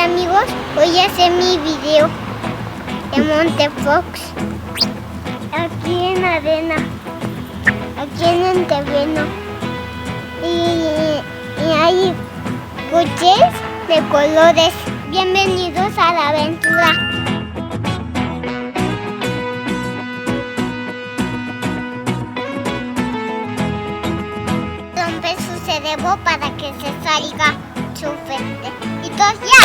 amigos, voy a hacer mi video de Monte Fox. Aquí en arena, aquí en el terreno. Y hay coches de colores. Bienvenidos a la aventura. Rompe su cerebro para que se salga su frente. Y todos ya.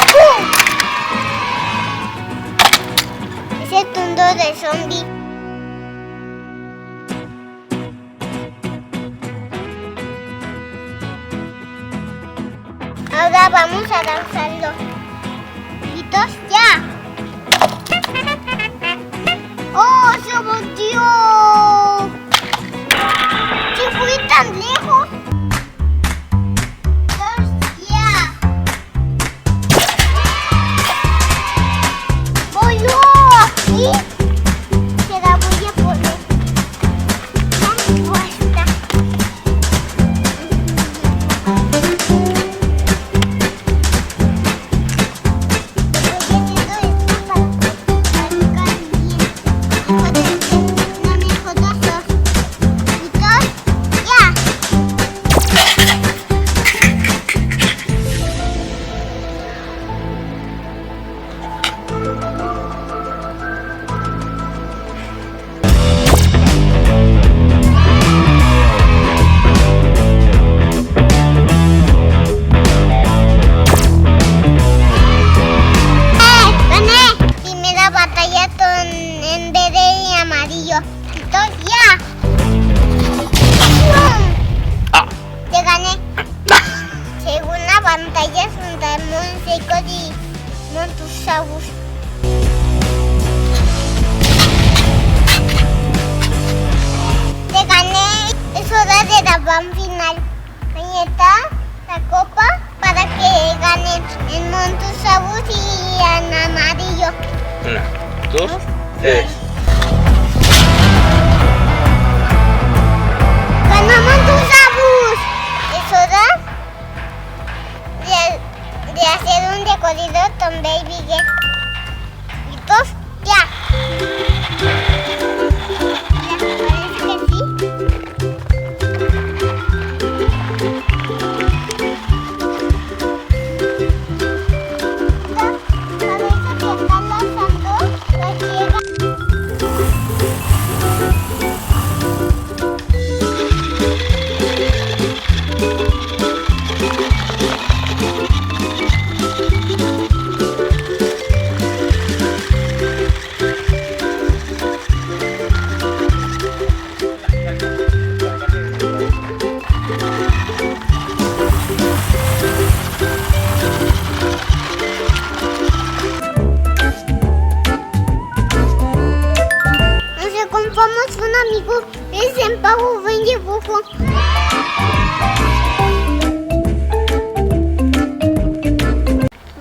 Ese tundo de zombie. Ahora vamos a lanzarlo. ¡Listos ya! ¡Oh, se volteó! ¡Se fue tan lejos! ¡Listos ya! ¡Voló! ¿Sí? Se la voy a poner. Puesta. Pantallas junto Monseco y Montusaurus. Te gané, es hora de la gran final. Ahí está la copa para que ganen el Montusaurus y el amarillo. 1, 2, 3. ¡Ganó Montusaurus! Es hora de hacer un recorrido con Baby Get. ¿Listos? ¡Ya! Parece que sí. Parece que están lanzando la ciega. Vamos un amigo, es en Pago Vende Bujo.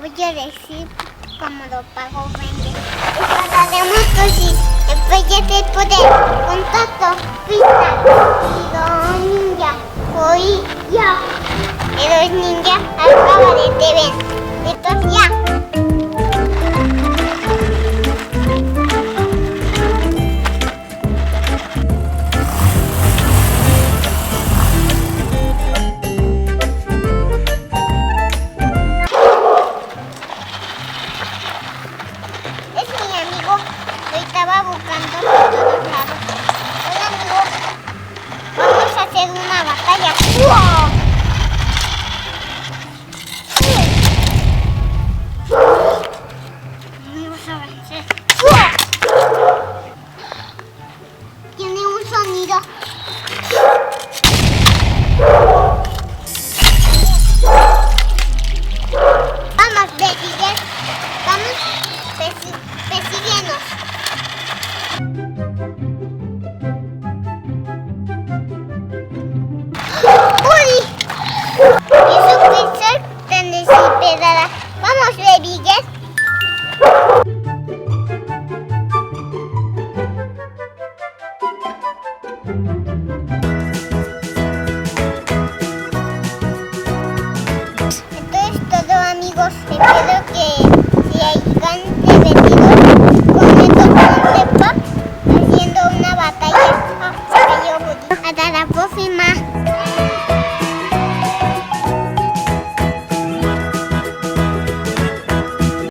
Voy a decir cómo lo Pago Vende. Estaremos cosas, después de poder, contacto, pista, y ninja, hoy.